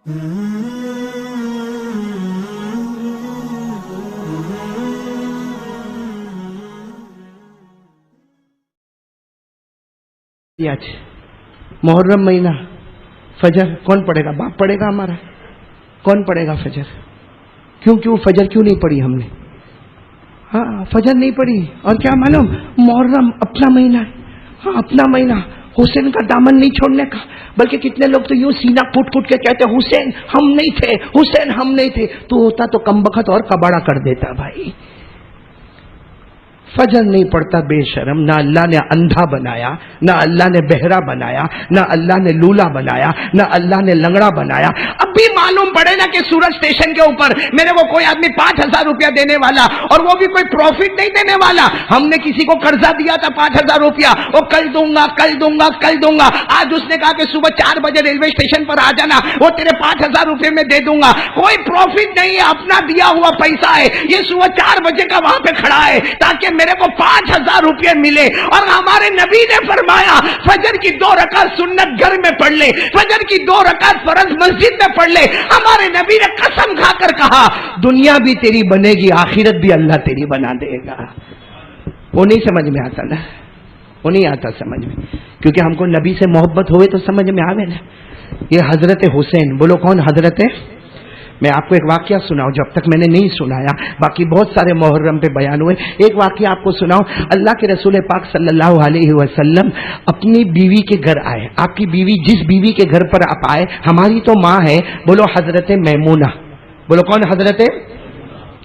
आज मुहर्रम महीना, फजर कौन पढ़ेगा? बाप पढ़ेगा हमारा। कौन पढ़ेगा फजर? क्यों फजर क्यों नहीं पढ़ी हमने? हाँ, फजर नहीं पढ़ी। और क्या मालूम, मुहर्रम अपना महीना है। हाँ, अपना महीना, हुसैन का दामन नहीं छोड़ने का। बल्कि कितने लोग तो यूं सीना फूट फूट के कहते हुसैन हम नहीं थे, हुसैन हम नहीं थे। तू होता तो कमबख्त और कबाड़ा कर देता भाई। फजर नहीं पढ़ता बेशरम। ना अल्लाह ने अंधा बनाया, ना अल्लाह ने बहरा बनाया, ना अल्लाह ने लूला बनाया, ना अल्लाह ने लंगड़ा बनाया। अब भी मालूम पड़े ना कि सूरज स्टेशन के ऊपर मेरे को कोई आदमी 5,000 रुपया देने वाला, और वो भी कोई प्रॉफिट नहीं देने वाला। हमने किसी को कर्जा दिया था 5,000 रुपया, वो कल दूंगा कल दूंगा कल दूंगा। आज उसने कहा कि सुबह 4 बजे रेलवे स्टेशन पर आ जाना, वो तेरे 5,000 रुपये में दे दूंगा। कोई प्रॉफिट नहीं है, अपना दिया हुआ पैसा है। ये सुबह 4 बजे का वहां पे खड़ा है ताकि मेरे को 5,000 रुपये मिले। और हमारे नबी ने फरमाया फजर की 2 रकात सुन्नत घर में पढ़ ले, फजर की 2 रकात फर्ज मस्जिद में पढ़ ले। हमारे नबी ने कसम खाकर कहा दुनिया भी तेरी बनेगी, आखिरत भी अल्लाह तेरी बना देगा। वो नहीं समझ में आता ना, वो नहीं आता समझ में, क्योंकि हमको नबी से मोहब्बत होवे तो समझ में आवे ना। ये हजरत हुसैन, बोलो कौन हजरत है? मैं आपको एक वाकया सुनाऊं, जब तक मैंने नहीं सुनाया, बाकी बहुत सारे मुहर्रम पे बयान हुए। एक वाकया आपको सुनाऊं। अल्लाह के रसूल पाक सल्लल्लाहु अलैहि वसल्लम अपनी बीवी के घर आए। आपकी बीवी, जिस बीवी के घर पर आप आए, हमारी तो माँ है, बोलो हजरत मैमूना। बोलो कौन हजरत है?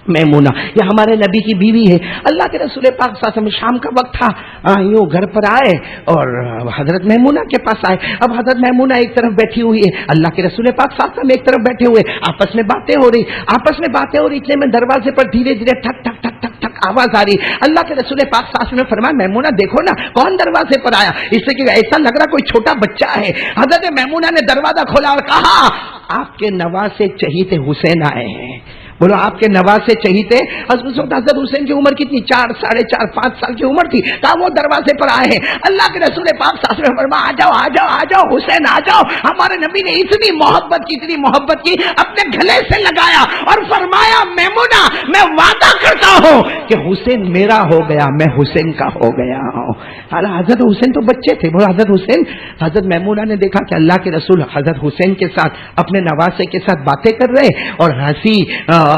मैमूना। ये हमारे नबी की बीवी है। अल्लाह के रसूल पाक साथ में शाम का वक्त था, यूं घर पर आए और हजरत मैमूना के पास आए। अब हजरत मैमूना एक तरफ बैठी हुई है, अल्लाह के रसूल पाक साथ में एक तरफ बैठे हुए, आपस में बातें हो रही। इतने में दरवाजे पर धीरे धीरे ठक ठक ठक ठक ठक आवाज आ रही। अल्लाह के रसूल पाक साथ में फरमाया मैमूना देखो ना कौन दरवाजे पर आया। इससे कि ऐसा लग रहा कोई छोटा बच्चा है। हजरत मैमूना ने दरवाजा खोला और कहा आपके नवासे चहीते हुसैन आए हैं। बोलो आपके नवाज से चहीते। हजरत हुसैन की उम्र कितनी? 4, 4.5, 5 साल की उम्र थी। कहा वो दरवाजे पर आए हैं। अल्लाह के रसूल पाक साथ में फरमाया आ जाओ आ जाओ आ जाओ हुसैन आ जाओ। हमारे नबी ने इतनी मोहब्बत की, अपने गले से लगाया और फरमाया मैमूना मैं वादा करता हूं कि हुसैन मेरा हो गया, मैं हुसैन का हो गया हूं। हजरत हुसैन तो बच्चे थे। बोलो हजरत हुसैन। हजरत मैमूना ने देखा कि अल्लाह के रसूल हजरत हुसैन के साथ, अपने नवासे के साथ बातें कर रहे और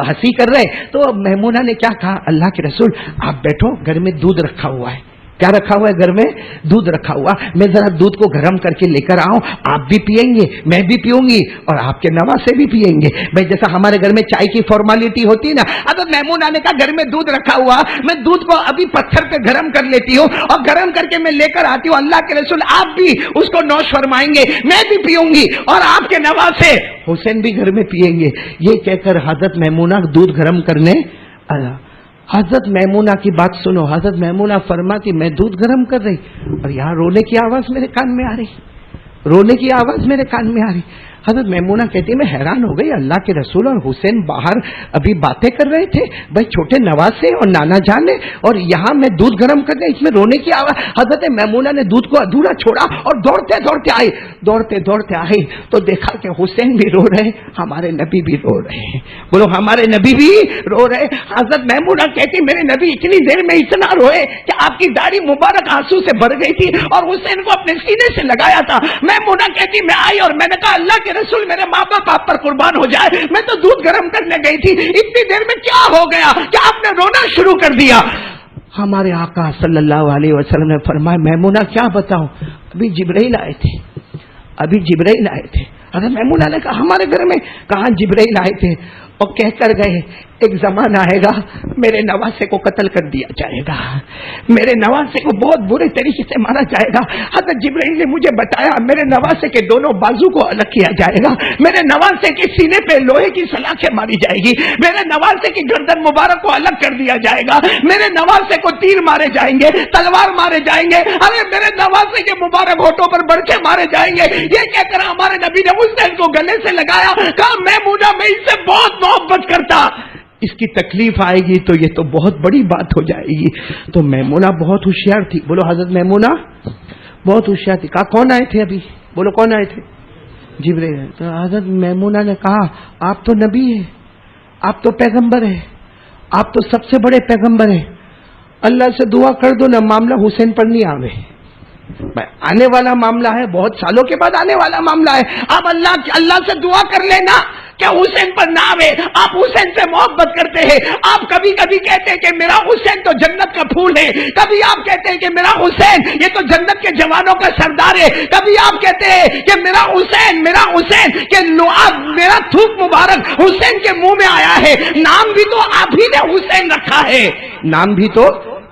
हंसी कर रहे। तो मैमूना ने क्या कहा, अल्लाह के रसूल आप बैठो, घर में दूध रखा हुआ है। क्या रखा हुआ है? घर में दूध रखा हुआ। मैं जरा दूध को गर्म करके लेकर आऊं, आप भी पिएंगे, मैं भी पीऊंगी और आपके नवासे भी पिएंगे। भाई जैसा हमारे घर में चाय की फॉर्मेलिटी होती है ना। अब मैमूना ने कहा घर में दूध रखा हुआ, मैं दूध को अभी पत्थर पे गर्म कर लेती हूँ और गर्म करके मैं लेकर आती हूँ। अल्लाह के रसूल आप भी उसको नौश फरमाएंगे, मैं भी पीऊंगी और आपके नवासे हुसैन भी घर में पिएंगे। ये कहकर हजरत मैमूना दूध गर्म करने आया। हजरत मैमूना की बात सुनो। हजरत मैमूना फरमाती मैं दूध गर्म कर रही और यहाँ रोने की आवाज मेरे कान में आ रही, रोने की आवाज मेरे कान में आ रही। हजरत मैमूना कहती मैं हैरान हो गई, अल्लाह के रसूल और हुसैन बाहर अभी बातें कर रहे थे, भाई छोटे नवासे और नाना जान है, और यहाँ मैं दूध गर्म करने, इसमें रोने की आवाज। हजरत मैमूना ने दूध को अधूरा छोड़ा और दौड़ते दौड़ते आई तो देखा कि हुसैन भी रो रहे, हमारे नबी भी रो रहे हैं। बोलो हमारे नबी भी रो रहे। हजरत मैमूना कहती मेरे नबी इतनी देर में इतना रोए कि आपकी दाढ़ी मुबारक आंसू से भर गई थी और हुसैन को अपने सीने से लगाया था। मैमूना कहती मैं आई और मैंने कहा अल्लाह रसूल मेरे माँ बाप आप पर कुर्बान हो जाए, मैं तो दूध गर्म करने गई थी, इतनी देर में क्या हो गया कि आपने रोना शुरू कर दिया। हमारे आका सल्लल्लाहु अलैहि वसल्लम ने फरमाया मैमूना क्या बताऊं, अभी जिब्राइल आए थे। हज़रत मैमूना ने कहा हमारे घर में? कहा जिब्राइल आए थे और कहकर गए एक जमाना आएगा मेरे नवासे को कत्ल कर दिया जाएगा, मेरे नवासे को बहुत बुरे तरीके से मारा जाएगा। हज़रत जिब्राइल ने मुझे बताया मेरे नवासे के दोनों बाजू को अलग किया जाएगा, मेरे नवासे के सीने पे लोहे की सलाखें मारी जाएगी, मेरे नवासे की गर्दन मुबारक को अलग कर दिया जाएगा, मेरे नवासे को तीर मारे जाएंगे, तलवार मारे जाएंगे, अरे मेरे नवासे के मुबारक होठों पर बरछे मारे जाएंगे। ये कहकर हमारे नबी ने हुसैन को गले से लगाया, कहा मैमूना मैं इससे बहुत मोहब्बत करता, इसकी तकलीफ आएगी तो ये तो बहुत बड़ी बात हो जाएगी। तो मैमूना बहुत होशियार थी। बोलो हजरत मैमूना बहुत होशियार थी। कहा कौन आए थे अभी? बोलो कौन आए थे? जिब्रील। तो हजरत मैमूना ने कहा आप तो नबी है, आप तो पैगंबर है, आप तो सबसे बड़े पैगंबर है, अल्लाह से दुआ कर दो ना मामला हुसैन पर नहीं आवे। आने वाला मामला है, बहुत सालों के बाद आने वाला मामला है। आप अल्लाह से दुआ कर लेना क्या हुसैन पर ना आवे। आप हुसैन से मोहब्बत करते हैं, आप कभी कभी कहते हैं कि मेरा हुसैन तो जन्नत का फूल है, कभी आप कहते हैं कि मेरा हुसैन ये तो जन्नत के जवानों का सरदार है, कभी आप कहते हैं कि मेरा हुसैन के मेरा थूक मुबारक हुसैन के मुंह में आया है। नाम भी तो आप ही ने हुसैन रखा है, नाम भी तो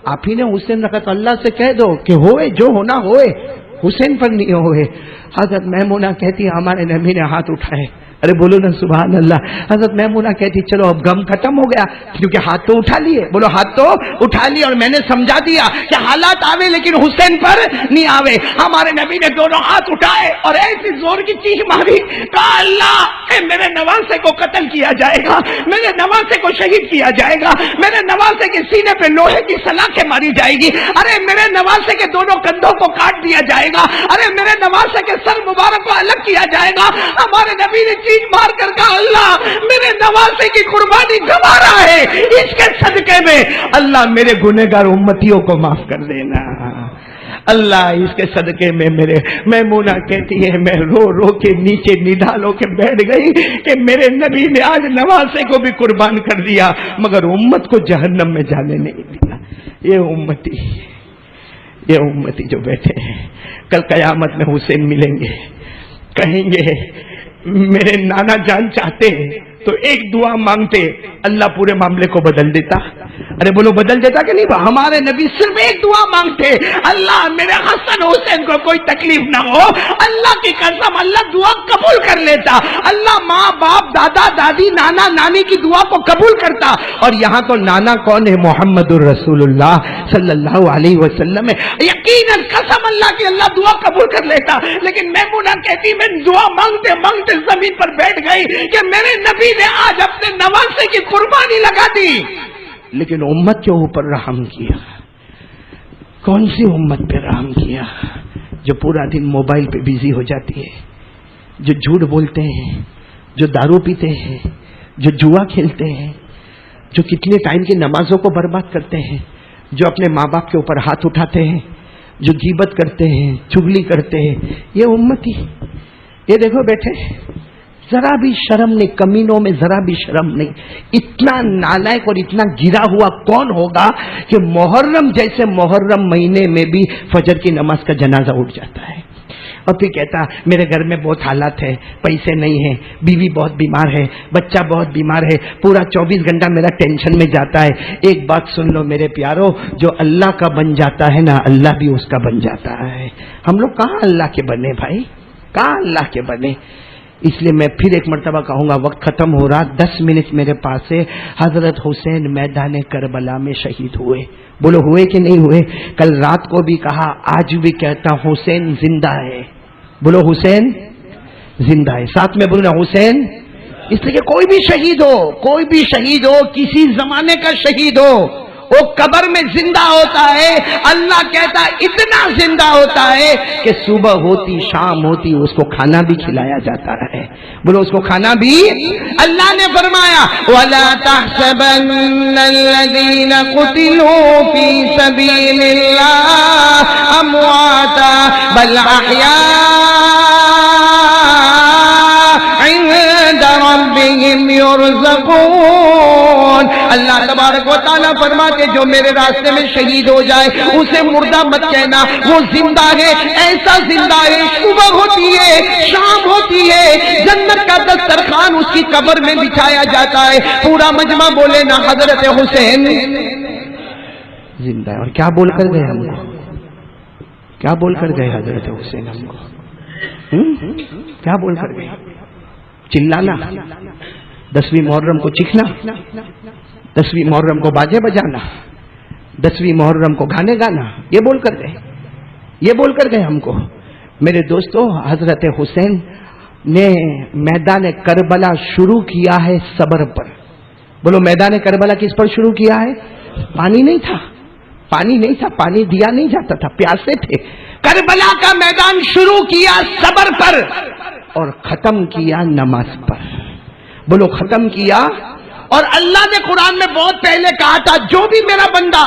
आप ही ने हुसैन रखा। तो अल्लाह से कह दो कि होए जो होना होए, हुसैन पर नहीं होए। हजरत मैमूना कहती है हमारे नबी ने हाथ उठाए। अरे बोलो ना सुभान अल्लाह। हजरत मैमूना कहती चलो अब गम खत्म हो गया, क्योंकि हाथ तो उठा लिए। बोलो हाथ तो उठा लिए और मैंने समझा दिया कि हालात आवे लेकिन हुसैन पर नहीं आवे। हमारे नबी ने दोनों हाथ उठाए और ऐसी जोर की चीख मारी, कहा अल्लाह मेरे नवासे को कत्ल किया जाएगा, मेरे नवासे को शहीद किया जाएगा, मेरे नवासे के सीने पे लोहे की सलाखें मारी जाएगी, अरे मेरे नवासे के दोनों कंधों को काट दिया जाएगा, अरे मेरे नवासे के सर मुबारक को अलग किया जाएगा। हमारे नबी ने चीख मार कर कहा अल्लाह मेरे नवासे की कुर्बानी गंवा रहा है, इसके सदके में अल्लाह मेरे गुनहगार उम्मतियों को माफ कर देना। अल्लाह इसके सदके में मेरे मैमूना कहती है मैं रो रो के नीचे निढाल के बैठ गई कि मेरे नबी ने आज नवासे को भी कुर्बान कर दिया मगर उम्मत को जहन्नम में जाने नहीं दिया। ये उम्मती जो बैठे हैं कल कयामत में हुसैन मिलेंगे, कहेंगे मेरे नाना जान चाहते तो एक दुआ मांगते अल्लाह पूरे मामले को बदल देता। अरे बोलो बदल देता कि नहीं? हमारे नबी सिर्फ एक दुआ मांगते, अल्लाह मेरे हसन हुसैन को कोई तकलीफ ना हो, अल्लाह की कसम अल्लाह दुआ कबूल कर लेता। अल्लाह माँ बाप दादा दादी नाना नानी की दुआ को कबूल करता। और यहाँ तो नाना कौन है? मोहम्मदुर रसूलुल्लाह सल्लल्लाहु अलैहि वसल्लम है। यकीनन कसम अल्लाह की अल्लाह दुआ कबूल कर लेता। लेकिन मैमूना कहती मैं दुआ मांगते मांगते जमीन पर बैठ गई कि मेरे नबी ने आज अपने नवासे की कुर्बानी लगा दी लेकिन उम्मत के ऊपर रहम किया। कौन सी उम्मत पे रहम किया? जो पूरा दिन मोबाइल पे बिजी हो जाती है, जो झूठ बोलते हैं, जो दारू पीते हैं, जो जुआ खेलते हैं, जो कितने टाइम की नमाजों को बर्बाद करते हैं, जो अपने माँ बाप के ऊपर हाथ उठाते हैं, जो गीबत करते हैं, चुगली करते हैं, ये उम्मती। ये देखो बेटे जरा भी शर्म नहीं, कमीनों में जरा भी शर्म नहीं। इतना नालायक और इतना गिरा हुआ कौन होगा कि मुहर्रम जैसे मुहर्रम महीने में भी फजर की नमाज का जनाजा उठ जाता है और फिर कहता मेरे घर में बहुत हालात है, पैसे नहीं है, बीवी बहुत बीमार है, बच्चा बहुत बीमार है, पूरा 24 घंटा मेरा टेंशन में जाता है। एक बात सुन लो मेरे प्यारो, जो अल्लाह का बन जाता है ना अल्लाह भी उसका बन जाता है। हम लोग कहाँ अल्लाह के बने भाई, कहाँ अल्लाह के बने? इसलिए मैं फिर एक मर्तबा कहूंगा, वक्त खत्म हो रहा, 10 मिनट मेरे पास है। हजरत हुसैन मैदान करबला में शहीद हुए। बोलो हुए कि नहीं हुए? कल रात को भी कहा, आज भी कहता हुसैन जिंदा है। बोलो हुसैन जिंदा है, साथ में बोलो ना हुसैन। इसलिए कि कोई भी शहीद हो, कोई भी शहीद हो, किसी जमाने का शहीद हो, वो कब्र में जिंदा होता है। अल्लाह कहता है इतना जिंदा होता है कि सुबह होती शाम होती उसको खाना भी खिलाया जाता है। बोलो उसको खाना भी। अल्लाह ने फरमाया वला तहसबन्नल्लज़ीना कुतिलू फी सबीलिल्लाह अमवाता बल अहया इंद रब्बिहिम युरज़क़ून। अल्लाह तबारक व तआला फरमाते जो मेरे रास्ते में शहीद हो जाए उसे मुर्दा मत कहना, वो जिंदा है, ऐसा जिंदा है, सुबह होती है शाम होती है, जन्नत का दस्तरखान उसकी कब्र में बिछाया जाता है। पूरा मजमा बोले ना हजरत हुसैन जिंदा है। और क्या बोल कर गए हमको, क्या बोल कर गए हजरत हुसैन हमको? क्या बोल कर गए? चिल्लाना, 10वीं मुहर्रम को चीखना, 10वीं मुहर्रम को बाजे बजाना, 10वीं मुहर्रम को गाने गाना, ये बोल कर गए, ये बोल कर गए हमको। मेरे दोस्तों हजरत हुसैन ने मैदान करबला शुरू किया है सब्र पर। बोलो मैदान करबला किस पर शुरू किया है? पानी नहीं था, पानी नहीं था, पानी दिया नहीं जाता था, प्यासे थे। करबला का मैदान शुरू किया सब्र पर। اور ختم کیا نماز پر. بولو ختم کیا. اور اللہ نے قرآن میں بہت پہلے کہا تھا جو بھی میرا بندہ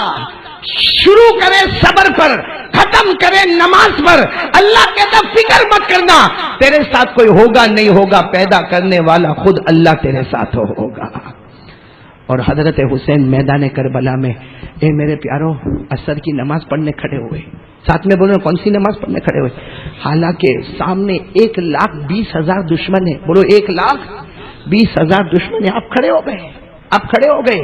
شروع کرے صبر پر ختم کرے نماز پر, اللہ کہتا فکر مت کرنا, تیرے ساتھ کوئی ہوگا نہیں ہوگا, پیدا کرنے والا خود اللہ تیرے ساتھ ہوگا. اور حضرت حسین میدان کربلا میں, اے میرے پیارو, عصر کی نماز پڑھنے کھڑے ہوئے. ساتھ میں بولو کون سی نماز پڑھنے کھڑے ہوئے؟ حالانکہ سامنے 1,20,000 دشمن ہے. بولو 1,20,000 دشمن ہے. آپ کھڑے ہو گئے, آپ کھڑے ہو گئے.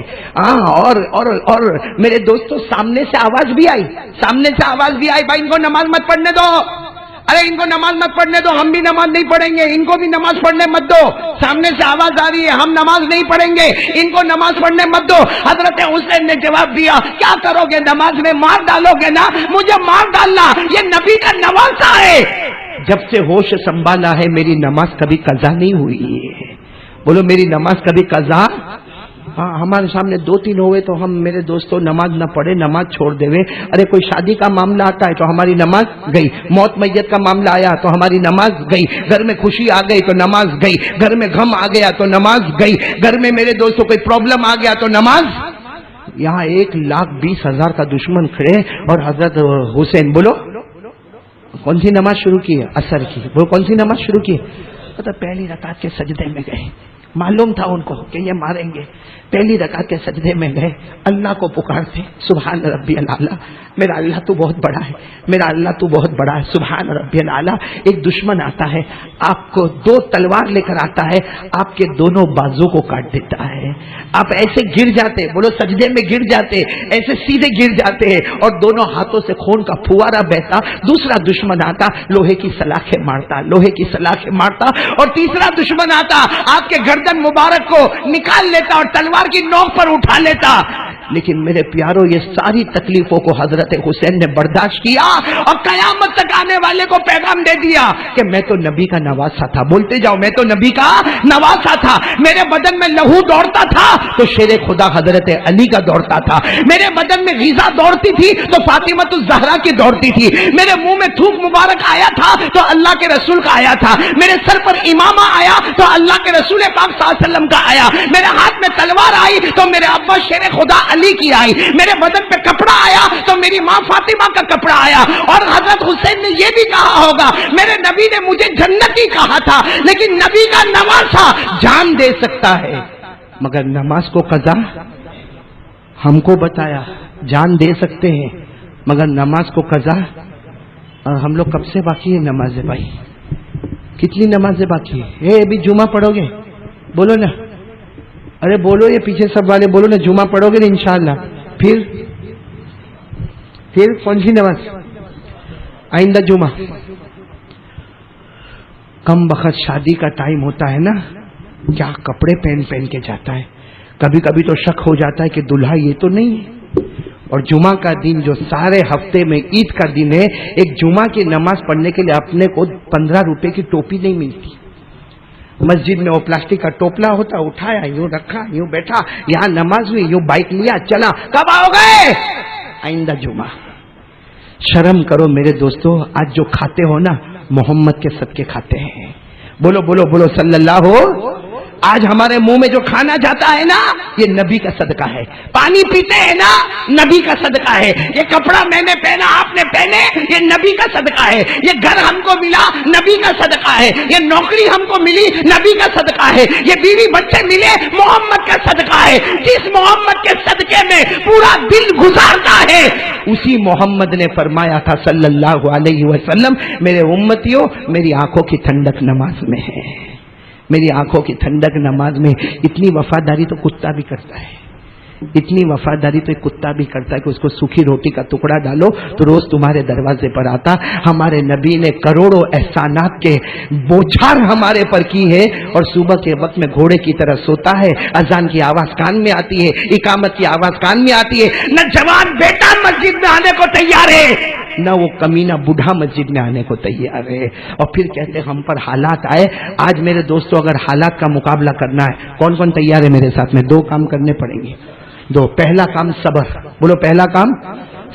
اور میرے دوستوں سامنے سے آواز بھی آئی, سامنے سے آواز بھی آئی, بھائی ان کو نماز مت پڑھنے دو, ارے ان کو نماز مت پڑھنے دو, ہم بھی نماز نہیں پڑھیں گے, ان کو بھی نماز پڑھنے مت دو. سامنے سے آواز آ رہی ہے ہم نماز نہیں پڑھیں گے, ان کو نماز پڑھنے مت دو. حضرت حسین نے جواب دیا کیا کرو گے, نماز میں مار ڈالو گے نا, مجھے مار ڈالنا, یہ نبی کا نواسہ ہے. جب سے ہوش سنبھالا ہے میری نماز کبھی قضا نہیں ہوئی ہے. بولو میری نماز کبھی قضا. ہاں ہمارے سامنے 2-3 ہوئے تو ہم میرے دوستوں نماز نہ پڑھے, نماز چھوڑ دے وے. ارے کوئی شادی کا معاملہ آتا ہے تو ہماری نماز گئی, موت میت کا معاملہ آیا تو ہماری نماز گئی, گھر میں خوشی آ گئی تو نماز گئی, گھر میں غم آ گیا تو نماز گئی, گھر میں میرے دوستوں کوئی پرابلم آ گیا تو نماز. یہاں 1,20,000 کا دشمن کھڑے اور حضرت حسین بولو کون سی نماز شروع کی ہے؟ عصر کی. وہ کون سی نماز شروع کی ہے؟ تو پہلی رکعت کے سجدے میں گئے, معلوم تھا ان کو کہ یہ ماریں گے. پہلی رکعت کے سجدے میں گئے, اللہ کو پکارتے سبحان ربی الاعلیٰ, میرا اللہ تو بہت بڑا ہے, میرا اللہ تو بہت بڑا ہے, سبحان ربی الاعلیٰ. ایک دشمن آتا ہے, آپ کو 2 تلوار لے کر آتا ہے, آپ کے دونوں بازو کو کاٹ دیتا ہے, آپ ایسے گر جاتے, بولو سجدے میں گر جاتے, ایسے سیدھے گر جاتے ہیں اور دونوں ہاتھوں سے خون کا پھوارا بہتا. دوسرا دشمن آتا, لوہے کی سلاخیں مارتا, لوہے کی سلاخیں مارتا. اور تیسرا دشمن آتا, آپ کے گردن مبارک کو نکال لیتا اور تلوار کی نوک پر اٹھا لیتا. لیکن میرے پیارو یہ ساری تکلیفوں کو حضرت حسین نے برداشت کیا اور قیامت تک آنے والے کو پیغام دے دیا کہ میں تو نبی کا نواسا تھا. بولتے جاؤ میں تو نبی کا نواسا تھا. میرے بدن میں لہو دوڑتا تھا تو شیر خدا حضرت علی کا دوڑتا تھا. میرے بدن میں غذا دوڑتی تھی تو فاطمہ الزہرا کی دوڑتی تھی. میرے منہ میں تھوک مبارک آیا تھا تو اللہ کے رسول کا آیا تھا. میرے سر پر امامہ آیا تو اللہ کے رسول پاک صلی اللہ علیہ وسلم کا آیا. میرے ہاتھ میں تلوار آئی تو میرے ابا شیر خدا علی کی آئی. میرے بدن پہ کپڑا آیا تو میری ماں فاطمہ کا کپڑا آیا. اور حضرت حسین نے یہ بھی کہا ہوگا میرے نبی نے مجھے جنتی کہا تھا, لیکن نبی کا نواسا جان دے سکتا ہے مگر نماز کو قضا ہم کو بتایا جان دے سکتے ہیں مگر نماز کو قضا. اور ہم لوگ کب سے باقی ہے نمازیں بھائی, کتنی نمازیں باقی ہے؟ ابھی جمعہ پڑھو گے؟ بولو نا, ارے بولو, یہ پیچھے سب والے بولو نا, جمعہ پڑھو گے نا انشاءاللہ. پھر کون سی نماز؟ آئندہ جمعہ. کم وقت شادی کا ٹائم ہوتا ہے نا, کیا کپڑے پہن کے جاتا ہے. کبھی کبھی تو شک ہو جاتا ہے کہ دلہا یہ تو نہیں ہے. اور جمعہ کا دن جو سارے ہفتے میں عید کا دن ہے, ایک جمعہ کی نماز پڑھنے کے لیے اپنے کو 15 روپے کی ٹوپی نہیں ملتی. مسجد میں وہ پلاسٹک کا ٹوپلا ہوتا, اٹھایا یوں رکھا یوں بیٹھا, یہاں نماز ہوئی یوں بائک لیا چلا, کب آؤ گے؟ آئندہ جمعہ. شرم کرو میرے دوستو, آج جو کھاتے ہو نا محمد کے صدقے کھاتے ہیں. بولو بولو بولو صلی اللہ ہو. آج ہمارے منہ میں جو کھانا جاتا ہے نا یہ نبی کا صدقہ ہے. پانی پیتے ہیں نا نبی کا صدقہ ہے. یہ کپڑا میں نے پہنا آپ نے پہنے یہ نبی کا صدقہ ہے. یہ گھر ہم کو ملا نبی کا صدقہ ہے. یہ نوکری ہم کو ملی نبی کا صدقہ ہے. یہ بیوی بچے ملے محمد کا صدقہ ہے. جس محمد کے صدقے میں پورا دل گزارتا ہے اسی محمد نے فرمایا تھا صلی اللہ علیہ وسلم, میرے امتیوں میری آنکھوں کی ٹھنڈک نماز میں ہے. میری آنکھوں کی ٹھنڈک نماز میں. اتنی وفاداری تو کتا بھی کرتا ہے, اتنی وفاداری تو ایک کتا بھی کرتا ہے کہ اس کو سوکھی روٹی کا ٹکڑا ڈالو تو روز تمہارے دروازے پر آتا. ہمارے نبی نے کروڑوں احسانات کے بوچھار ہمارے پر کی ہے اور صبح کے وقت میں گھوڑے کی طرح سوتا ہے. اذان کی آواز کان میں آتی ہے, اقامت کی آواز کان میں آتی ہے. نہ جوان بیٹا مسجد میں آنے کو تیار ہے نہ وہ کمینہ بوڑھا مسجد میں آنے کو تیار ہے. اور پھر کہتے ہم پر حالات آئے. آج میرے دوستوں اگر حالات کا مقابلہ کرنا ہے کون کون تیار ہے میرے ساتھ میں؟ 2 کام کرنے پڑیں گے. 2. پہلا کام صبر. بولو پہلا کام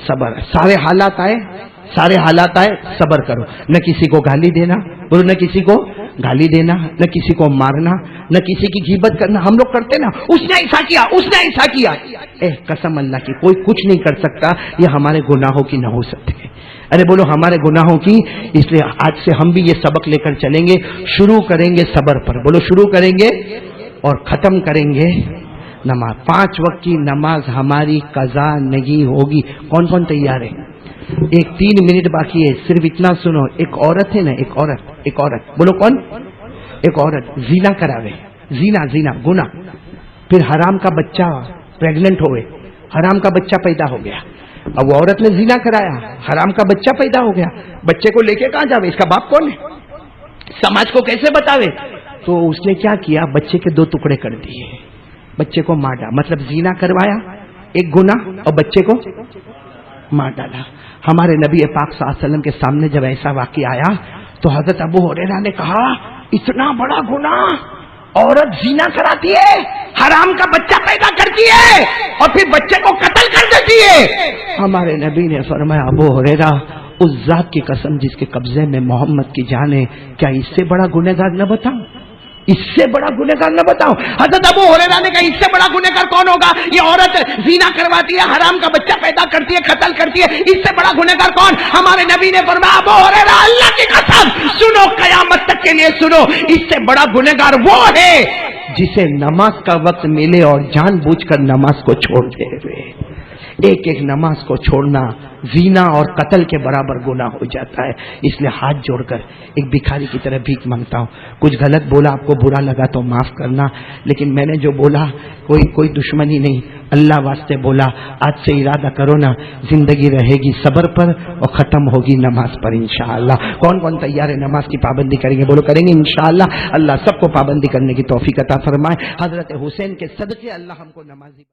صبر. سارے حالات آئے صبر کرو. نہ کسی کو گالی دینا, بولو نہ کسی کو गाली देना, न किसी को मारना, न किसी की गीबत करना। हम लोग करते ना, उसने ऐसा किया, उसने ऐसा किया। कसम अल्लाह की, कोई कुछ नहीं कर सकता, ये हमारे गुनाहों की नहुसत है। अरे बोलो हमारे गुनाहों की। इसलिए आज से हम भी ये सबक लेकर चलेंगे। शुरू करेंगे सब्र पर, बोलो शुरू करेंगे और खत्म करेंगे नमाज। 5 वक्त की नमाज हमारी कज़ा नहीं होगी। कौन कौन तैयार है? एक 3 मिनट बाकी है, सिर्फ इतना सुनो। एक औरत है ना, एक औरत, बोलो कौन? एक औरत जीना करावे, जीना गुना, फिर हराम का बच्चा प्रेग्नेंट होवे, हराम का बच्चा पैदा हो गया। अब वो औरत ने जीना कराया, हराम का बच्चा पैदा हो गया, बच्चे को लेके कहां जावे? इसका बाप कौन है? समाज को कैसे बतावे? तो उसने क्या किया, बच्चे के 2 टुकड़े कर दिए, बच्चे को मार डाला। मतलब जीना करवाया, एक गुना, और बच्चे को मार डाला। हमारे नबी पाक सल्लल्लाहु अलैहि वसल्लम के सामने जब ऐसा वाक़या आया तो हजरत अबू हुरैरा ने कहा, इतना बड़ा गुनाह, औरत जीना कराती है, हराम का बच्चा पैदा करती है और फिर बच्चे को कत्ल कर देती है। हमारे नबी ने फरमाया, अबू हुरैरा, उस जात की कसम जिसके कब्जे में मोहम्मद की जान है, क्या इससे बड़ा गुनहगार न बताऊं? इससे बड़ा गुनहगार न बताऊं? हज़रत अबू हुरैरा ने कहा, इससे बड़ा गुनहगार कौन होगा? ये औरत जीना करवाती है, हराम का बच्चा पैदा करती है, कत्ल करती है, इससे बड़ा गुनहगार कौन? हमारे नबी ने फरमाया, अबू हुरैरा, अल्लाह की कसम सुनो, कयामत तक के लिए सुनो, इससे बड़ा गुनहगार वो है जिसे नमाज का वक्त मिले और जानबूझकर नमाज को छोड़ दे। एक एक नमाज को छोड़ना जीना और कत्ल के बराबर गुनाह हो जाता है। इसलिए हाथ जोड़कर एक भिखारी की तरह भीख मांगता हूँ। कुछ गलत बोला, आपको बुरा लगा तो माफ करना, लेकिन मैंने जो बोला कोई दुश्मनी नहीं, अल्लाह वास्ते बोला। आज से इरादा करो ना, जिंदगी रहेगी सब्र पर और खत्म होगी नमाज पर इंशाअल्लाह। कौन कौन तैयार है नमाज की पाबंदी करेंगे? बोलो करेंगे इंशाअल्लाह। अल्लाह सबको पाबंदी करने की तौफीक अता फरमाए। हजरत हुसैन के सदके अल्लाह हमको नमाजी